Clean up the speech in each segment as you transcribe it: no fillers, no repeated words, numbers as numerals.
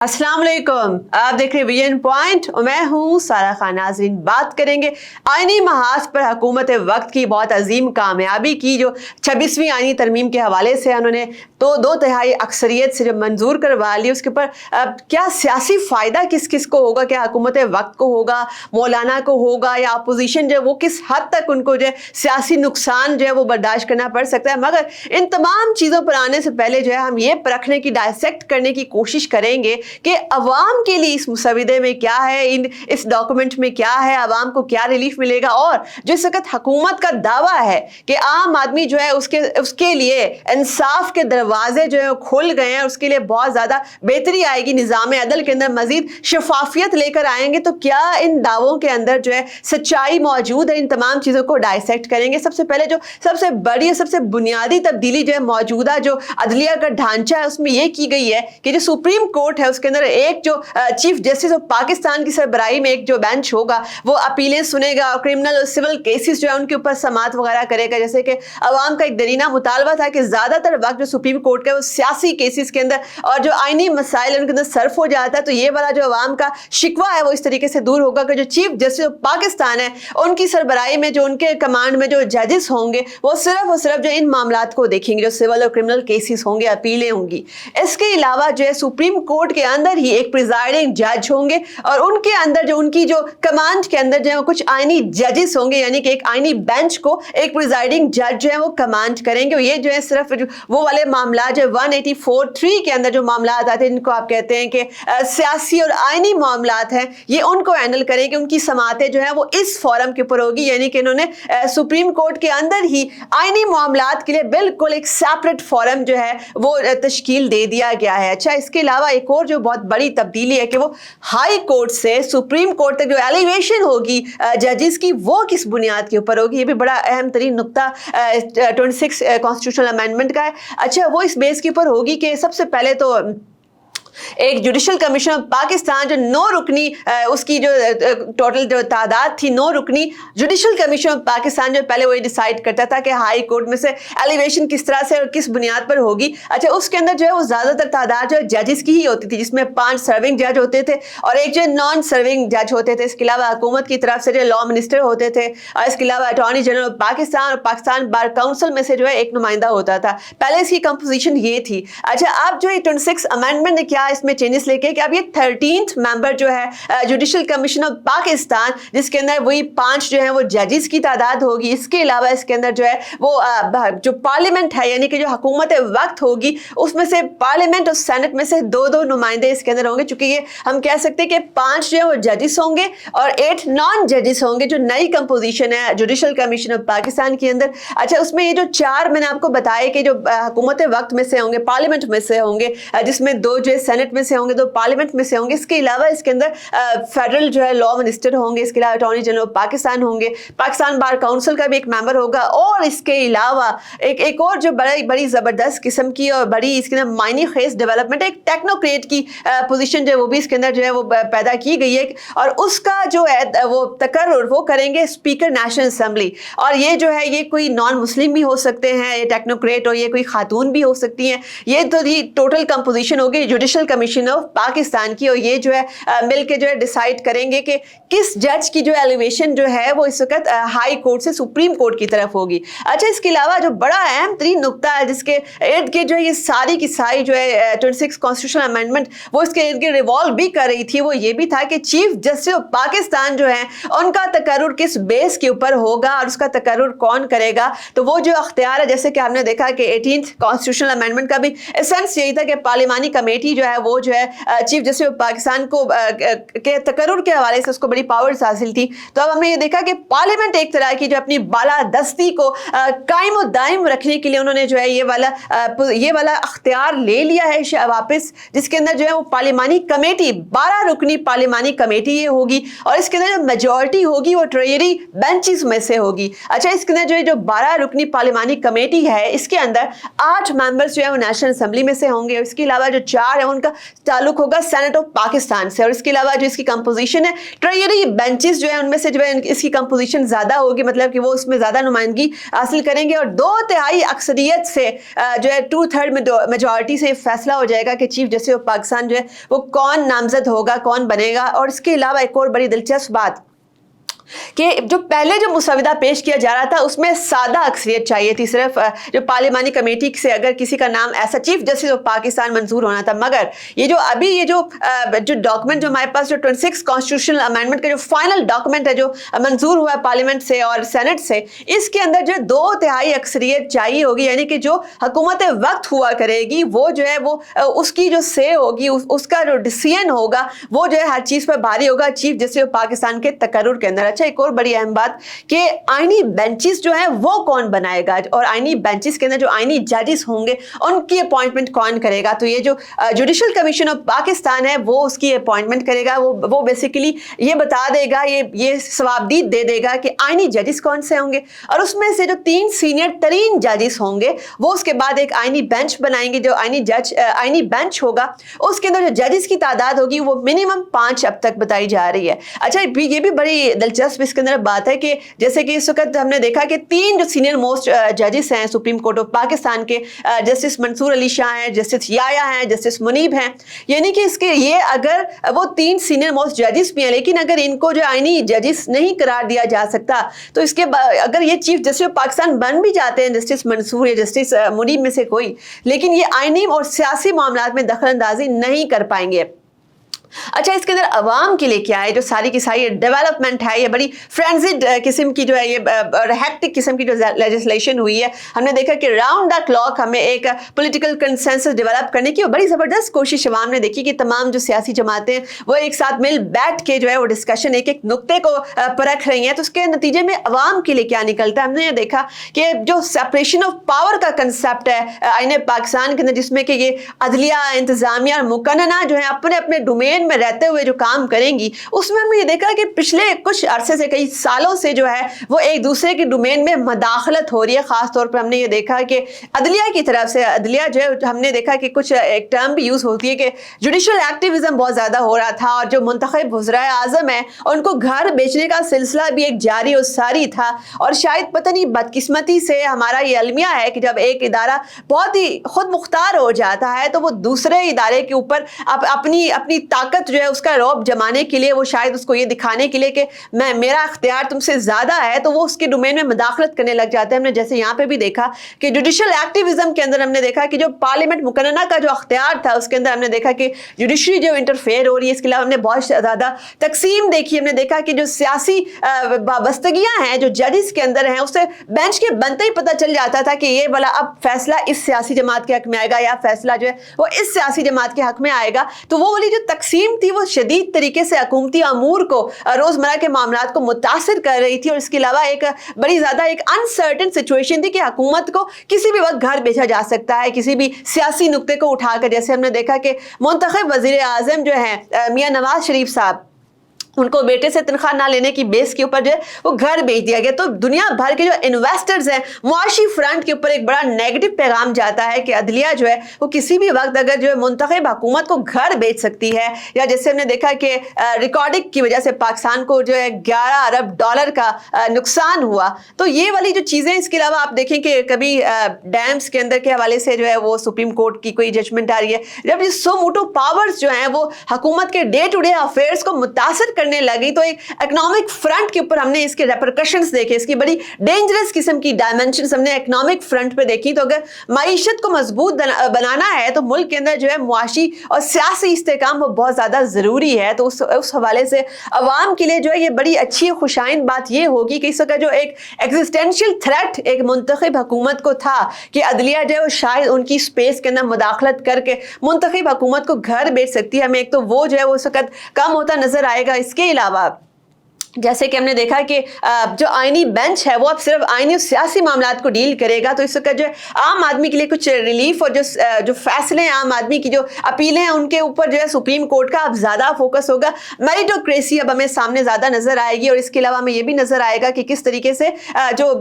अस्सलाम वालेकुम, आप देख रहे विजन पॉइंट और मैं हूँ सारा खान। नाज़रीन, बात करेंगे आईनी महाज पर हुकूमत वक्त की बहुत अजीम कामयाबी की जो 26वीं आईनी तरमीम के हवाले से उन्होंने तो 2/3 अक्सरियत से जब मंजूर करवा ली, उसके ऊपर क्या सियासी फ़ायदा किस किस को होगा, क्या हुकूमत वक्त को होगा, मौलाना को होगा या अपोजिशन जो है वो किस हद तक उनको जो है सियासी नुकसान जो है वो बर्दाश्त करना पड़ सकता है। मगर इन तमाम चीज़ों पर आने से पहले जो है हम ये परखने की डायसेक्ट करने की कोशिश करेंगे कि अवाम के लिए इस मुसविदे में क्या है, इस डॉक्यूमेंट में क्या है, अवाम को क्या रिलीफ मिलेगा। और जो इस वक्त हुकूमत का दावा है कि आम आदमी जो है उसके लिए इंसाफ के दरवाजे जो है खुल गए हैं, उसके लिए बहुत ज़्यादा बेहतरी आएगी, निज़ाम अदल के अंदर मजीद शफाफियत लेकर आएंगे। तो क्या इन दावों के अंदर जो है सच्चाई मौजूद है, इन तमाम चीज़ों को डायसेक्ट करेंगे। सबसे पहले जो सबसे बड़ी सबसे बुनियादी तब्दीली जो है मौजूदा जो अदलिया का ढांचा है उसमें यह की गई है कि जो सुप्रीम कोर्ट है उसके अंदर एक जो चीफ जस्टिस ऑफ पाकिस्तान की सरबराही में एक जो बेंच होगा वो अपीलें सुनेगा और क्रिमिनल और सिविल केसेस जो है उनके ऊपर समाअत वगैरह करेगा। जैसे कि अवाम का एक दरीना मुतालबा था कि ज़्यादातर वक्त जो सुप्रीम कोर्ट का वो सियासी केसेस के अंदर और जो आईनी मसाइल उनके अंदर सर्फ हो जाता है, तो ये वाला जो अवाम का शिकवा है वो इस तरीके से दूर होगा कि जो चीफ जस्टिस ऑफ पाकिस्तान है उनकी सरबराही में जो उनके कमांड में जो जजेस होंगे वो सिर्फ और सिर्फ जो इन मामलात को देखेंगे, जो सिविल और क्रिमिनल केसेस होंगे, अपीलें होंगी। इसके अलावा जो है सुप्रीम कोर्ट के अंदर ही एक प्रिजाइडिंग जज होंगे और उनके अंदर जो उनकी जो कमांड के अंदर जो है कुछ आईनी जजेस होंगे, यानी कि एक आईनी बेंच को एक प्रिजाइडिंग जज जो है वो कमांड करेंगे। और ये जो है सिर्फ वो वाले मामला जो 184(3) के अंदर जो मामला आते हैं इनको आप कहते हैं कि सियासी और आईनी मामलात हैं, ये उनको हैंडल करेंगे। उनकी समातें जो है वो इस फोरम के ऊपर होगी, यानी कि इन्होंने सुप्रीम कोर्ट के अंदर ही आईनी मामलात के लिए बिल्कुल एक सेपरेट फोरम जो है वो तश्कील दे दिया गया है। अच्छा, इसके अलावा एक और जो बहुत बड़ी तब्दीली है कि वो हाई कोर्ट से सुप्रीम कोर्ट तक जो एलिवेशन होगी जजेस की वो किस बुनियाद के ऊपर होगी, ये भी बड़ा अहम तरीन नुक्ता 26 कॉन्स्टिट्यूशनल अमेंडमेंट का है। अच्छा, वो इस बेस के ऊपर होगी कि सबसे पहले तो एक जुडिशल कमीशन ऑफ पाकिस्तान जो 9 रुकनी उसकी जो टोटल जो तादाद थी 9 रुकनी जुडिशल कमीशन ऑफ पाकिस्तान जो पहले वही डिसाइड करता था कि हाई कोर्ट में से एलिवेशन किस तरह से और किस बुनियाद पर होगी। अच्छा, उसके अंदर जो है वो ज़्यादातर तादाद जो जजेस की ही होती थी, जिसमें 5 सर्विंग जज होते थे और एक जो नॉन सर्विंग जज होते थे। इसके अलावा हुकूमत की तरफ से जो लॉ मिनिस्टर होते थे और इसके अलावा अटॉर्नी जनरल ऑफ पाकिस्तान और पाकिस्तान बार काउंसिल में से जो है एक नुमाइंदा होता था। पहले इसकी कंपोजिशन ये थी। अच्छा, अब जो 26 अमेंडमेंट ने क्या इसमें चेंजेस लेके कि अब ये 13th मेंबर जो है जुडिशल कमीशन ऑफ पाकिस्तान, जिसके अंदर वही 5 जो है वो जजेस की तादाद होगी। इसके अलावा इसके अंदर जो है वो जो पार्लियामेंट है, यानी कि जो हुकूमत वक्त होगी उसमें से पार्लियामेंट और सेनेट में से 2-2 नुमाइंदे इसके अंदर होंगे। चूंकि ये हम कह सकते हैं कि 5 जो है वो जजेस होंगे और 8 नॉन जजेस होंगे, जो नई कंपोजिशन है जुडिशल कमीशन ऑफ पाकिस्तान के अंदर। अच्छा, उसमें ये जो 4 मैंने आपको बताया कि जो हुकूमत वक्त में से होंगे, पार्लियामेंट में से होंगे, जिसमें 2 जो है सेनेट में से होंगे, 2 पार्लियामेंट में से होंगे। इसके अलावा इसके अंदर फेडरल जो है लॉ मिनिस्टर होंगे, इसके अलावा अटॉर्नी जनरल ऑफ पाकिस्तान होंगे, पाकिस्तान बार काउंसिल का भी एक मेंबर होगा और इसके अलावा एक और जो बड़ी ज़बरदस्त किस्म की और बड़ी इसके अंदर मायने खेज डेवलपमेंट, एक टेक्नोक्रेट की पोजीशन जो है वो भी इसके अंदर जो है वो पैदा की गई है और उसका जो है वो तकर्रुर वो करेंगे स्पीकर नेशनल असेंबली। और ये जो है ये कोई नॉन मुस्लिम भी हो सकते हैं ये टेक्नोक्रेट, और ये कोई खातून भी हो सकती हैं। ये तो ये टोटल कंपोजिशन होगी जुडिशल कमीशन ऑफ पाकिस्तान की, और ये जो है मिलके जो है डिसाइड करेंगे कि किस जज की जो एलिवेशन जो है वो इस वक्त हाई कोर्ट से सुप्रीम कोर्ट की तरफ होगी। अच्छा, इसके अलावा जो बड़ा अहम तरीन नुक्ता है जिसके इर्द गिर्द जो है ये सारी की सारी जो है 26 कॉन्स्टिट्यूशनल अमेंडमेंट वो इसके इर्द गिर्द रिवॉल्व भी कर रही थी, वो ये भी था कि चीफ जस्टिस ऑफ पाकिस्तान जो है उनका तकर्रुर किस बेस के ऊपर होगा और उसका तकर्रुर कौन करेगा। तो वो जो अख्तियार है, जैसे कि आपने देखा कि 18th कॉन्स्टिट्यूशनल अमेंडमेंट का भी एसेंस यही था कि पार्लियामानी कमेटी जो है वो जो है चीफ जस्टिस ऑफ पाकिस्तान को के तकर्रुर के हवाले से उसको बड़ी पावर्स हासिल थी। तो अब हमने ये देखा कि पार्लियामेंट एक तरह की जो अपनी बालादस्ती को कायम और दायम रखने के लिए उन्होंने जो है ये वाला अख्तियार ले लिया है वापस, जिसके अंदर जो है वो पार्लियामानी कमेटी 12 रुकनी पार्लियामानी कमेटी ये होगी और इसके अंदर जो मेजॉरिटी होगी वो ट्रेजरी बेंचेस में से होगी। अच्छा, इसके अंदर जो 12 रुकनी पार्लियामानी कमेटी है इसके अंदर 8 मेंबर्स जो है वो नेशनल असेंबली में से होंगे, इसके अलावा जो 4 है उनका ताल्लुक होगा सेनेट ऑफ पाकिस्तान से। और इसके अलावा जो इसकी कंपोजिशन है, ट्रायरी बेंचेस जो है उनमें से जो है इसकी कंपोजिशन ज़्यादा होगी, मतलब कि वो उसमें ज़्यादा नुमाइंदगी हासिल करेंगे और 2/3 अक्सरियत से जो है 2/3 मेजॉरिटी से फैसला हो जाएगा कि चीफ जस्टिस ऑफ पाकिस्तान जो है वो कौन नामजद होगा, कौन बनेगा। और इसके अलावा एक और बड़ी दिलचस्प बात कि जो पहले जो मुसविदा पेश किया जा रहा था उसमें सादा अक्सरियत चाहिए थी, सिर्फ जो पार्लिमानी कमेटी से अगर किसी का नाम ऐसा चीफ जस्टिस ऑफ पाकिस्तान मंजूर होना था। मगर ये जो अभी ये जो डॉक्यूमेंट जो हमारे पास जो 26 कॉन्स्टिट्यूशनल अमेंडमेंट का जो फाइनल डॉक्यूमेंट है जो मंजूर हुआ है पार्लियामेंट से और सेनेट से, इसके अंदर जो 2/3 अक्सरियत चाहिए होगी, यानी कि जो हुकूमत वक्त हुआ करेगी वो जो है वो उसकी जो से होगी, उसका जो डिसीजन होगा वो जो है हर चीज़ पर भारी होगा चीफ जस्टिस ऑफ पाकिस्तान के तकर्रुर के अंदर। एक और बड़ी अहम बात कि आईनी बेंचेस जो है वो कौन बनाएगा और आईनी बेंचेस के अंदर जो आईनी जजेस होंगे उनकी अपॉइंटमेंट कौन करेगा। तो ये जो जुडिशल कमीशन ऑफ पाकिस्तान है वो उसकी अपॉइंटमेंट करेगा। वो बेसिकली ये बता देगा, ये सवाबदीद दे देगा कि आईनी जजेस कौन से होंगे और उसमें से जो 3 सीनियर तरीन जजेस होंगे वो उसके बाद एक आईनी बेंच बनाएंगे। जो आईनी बेंच होगा उसके अंदर जो जजेस की तादाद होगी वो मिनिमम 5 अब तक बताई जा रही है। अच्छा, ये भी बड़ी दिलचस्प इसके अंदर बात है कि जैसे कि इस वक्त हमने देखा कि 3 जो सीनियर मोस्ट जजेस हैं सुप्रीम कोर्ट ऑफ पाकिस्तान के, जस्टिस मंसूर अली शाह हैं, जस्टिस याया हैं, जस्टिस मुनीब हैं, यानी कि इसके ये अगर वो 3 सीनियर मोस्ट जजेस भी हैं लेकिन अगर इनको जो आईनी जजेस नहीं करार दिया जा सकता तो इसके अगर ये चीफ जस्टिस ऑफ पाकिस्तान बन भी जाते हैं जस्टिस मंसूर या जस्टिस मुनीब में से कोई, लेकिन ये आईनी और सियासी मामलात में दखल अंदाजी नहीं कर पाएंगे। अच्छा, इसके अंदर अवाम के लिए क्या है, जो सारी की सारी डेवलपमेंट है, ये बड़ी फ्रेंजिड किस्म की जो है ये हेक्टिक किस्म की जो लेजिस्लेशन हुई है। हमने देखा कि राउंड द क्लॉक हमें एक पॉलिटिकल कंसेंसस डेवलप करने की बड़ी ज़बरदस्त कोशिश अवाम ने देखी कि तमाम जो सियासी जमातें वो एक साथ मिल बैठ के जो है वो डिस्कशन एक एक नुक्ते को परख रही हैं। तो उसके नतीजे में अवाम के लिए क्या निकलता है, हमने ये देखा कि जो सेपरेशन ऑफ पावर का कंसेप्ट है आईन पाकिस्तान के अंदर, जिसमें कि ये अदलिया, इंतजामिया और मुकन्नना जो है अपने अपने डोमेन में रहते हुए जो काम करेंगी, उसमें हमने ये देखा कि पिछले कुछ अरसे से, कई सालों से जो है वो एक दूसरे के डोमेन में मदाखलत हो रही है। खास तौर पर हमने ये देखा कि अदलिया की तरफ से, अदलिया जो है हमने देखा कि कुछ एक टर्म भी यूज होती है कि जुडिशल एक्टिविज्म बहुत ज्यादा हो रहा था और जो मुंतखब वज़राए आज़म है उनको घर बेचने का सिलसिला भी एक जारी और सारी था। और शायद पता नहीं बदकिस्मती से हमारा ये अलमिया है कि जब एक इदारा बहुत ही खुद मुख्तार हो जाता है तो वो दूसरे इदारे के ऊपर अपनी ताकत जो है उसका रौब जमाने के लिए, वो शायद उसको ये दिखाने के लिए कि मेरा इख्तियार तुमसे ज़्यादा है, तो वो उसके डोमेन में मदाखलत करने लग जाते हैं। हमने जैसे यहाँ पे भी देखा कि जुडिशल एक्टिविज्म के अंदर हमने देखा कि जो पार्लियामेंट मुकन्नना का जो अख्तियार था उसके अंदर हमने देखा कि जुडिशरी जो इंटरफेयर हो रही है। इसके अलावा हमने बहुत ज़्यादा तकसीम देखी। हमने देखा कि जो सियासी वाबस्तगियाँ हैं जो जजेस के अंदर हैं, उससे बेंच के बनते ही पता चल जाता था कि ये वाला अब फैसला इस सियासी जमात के हक में आएगा या फैसला जो है वो इस सियासी जमात के हक में आएगा। तो वो वाली जो तकसीम थी वो शदीद तरीके से हुकूमती अमूर को, रोजमर्रा के मामलात को मुतासिर कर रही थी। और इसके अलावा एक बड़ी ज्यादा एक अनसर्टेन सिचुएशन थी कि हुकूमत को किसी भी वक्त घर बेचा जा सकता है किसी भी सियासी नुक्ते को उठाकर। जैसे हमने देखा कि मुंतखब वजीर आज़म जो है मियां नवाज शरीफ साहब, उनको बेटे से तनख्वाह ना लेने की बेस के ऊपर जो है वो घर बेच दिया गया। तो दुनिया भर के जो इन्वेस्टर्स हैं, मुआशी फ्रंट के ऊपर एक बड़ा नेगेटिव पैगाम जाता है कि अदलिया जो है वो किसी भी वक्त अगर जो है मुंतखब हुकूमत को घर बेच सकती है। या जैसे हमने देखा कि रिकॉर्डिंग की वजह से पाकिस्तान को जो है $11 अरब का नुकसान हुआ। तो ये वाली जो चीज़ें, इसके अलावा आप देखें कि कभी डैम्स के अंदर के हवाले से जो है वो सुप्रीम कोर्ट की कोई जजमेंट आ रही है। जब ये सो मोटो पावर्स जो हैं वो हुकूमत के डे टू डे अफेयर्स को मुतासिर करने लगी तो एक इकोनॉमिक फ्रंट के ऊपर हमने इसके रेपरकशंस देखे, इसकी बड़ी डेंजरस किस्म की डायमेंशंस हमने इकोनॉमिक फ्रंट पे देखी। तो अगर माईशत को मजबूत बनाना है तो मुल्क के अंदर जो है मुआशी और सियासी इस्तेकाम वो बहुत ज़्यादा ज़रूरी है। तो उस हवाले से अवाम के लिए जो है ये बड़ी अच्छी खुशाइन बात ये होगी कि इस वक्त जो एक एग्जिस्टेंशियल थ्रेट एक मुंतखब हुकूमत को था कि अदलिया जो है वो शायद उनकी स्पेस के अंदर मुदाखलत करके मुंतखब हुकूमत को घर बेच सकती है, हमें एक तो वो जो है वो उस वक्त कम होता नजर आएगा। इसके अलावा जैसे कि हमने देखा कि जो आईनी बेंच है वो अब सिर्फ आईनी और सियासी मामलात को डील करेगा, तो इस वक्त जो आम आदमी के लिए कुछ रिलीफ और जो फैसले हैं, आम आदमी की जो अपीलें हैं उनके ऊपर जो है सुप्रीम कोर्ट का अब ज़्यादा फोकस होगा। मेरिटोक्रेसी अब हमें सामने ज़्यादा नज़र आएगी और इसके अलावा हमें ये भी नज़र आएगा कि किस तरीके से जो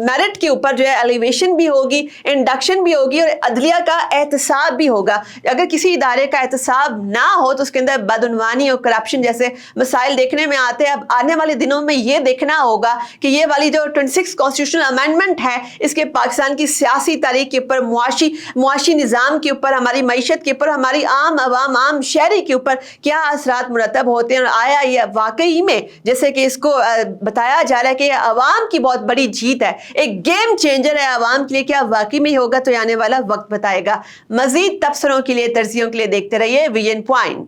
मेरिट के ऊपर जो है एलिवेशन भी होगी, इंडक्शन भी होगी और अदलिया का एहतसाब भी होगा। अगर किसी इदारे का एहतसाब ना हो तो उसके अंदर बदउनवानी और करप्शन जैसे मसाइल देखने में आते हैं। अब आने वाले दिनों में ये देखना होगा कि ये वाली जो 26 कॉन्स्टिट्यूशनल अमेंडमेंट है इसके पाकिस्तान की सियासी तारीख के ऊपर, मुआशी निज़ाम के ऊपर, हमारी मईशत के ऊपर, हमारी आम आवाम, आम शहरी के ऊपर क्या असरात मुरतब होते हैं और आया ये वाकई में जैसे कि इसको बताया जा रहा है कि ये अवाम की बहुत बड़ी जीत है, एक गेम चेंजर है अवाम के लिए, क्या वाकई में होगा तो आने वाला वक्त बताएगा। मजीद तबसरों के लिए, तर्जियों के लिए देखते रहिए विजन पॉइंट।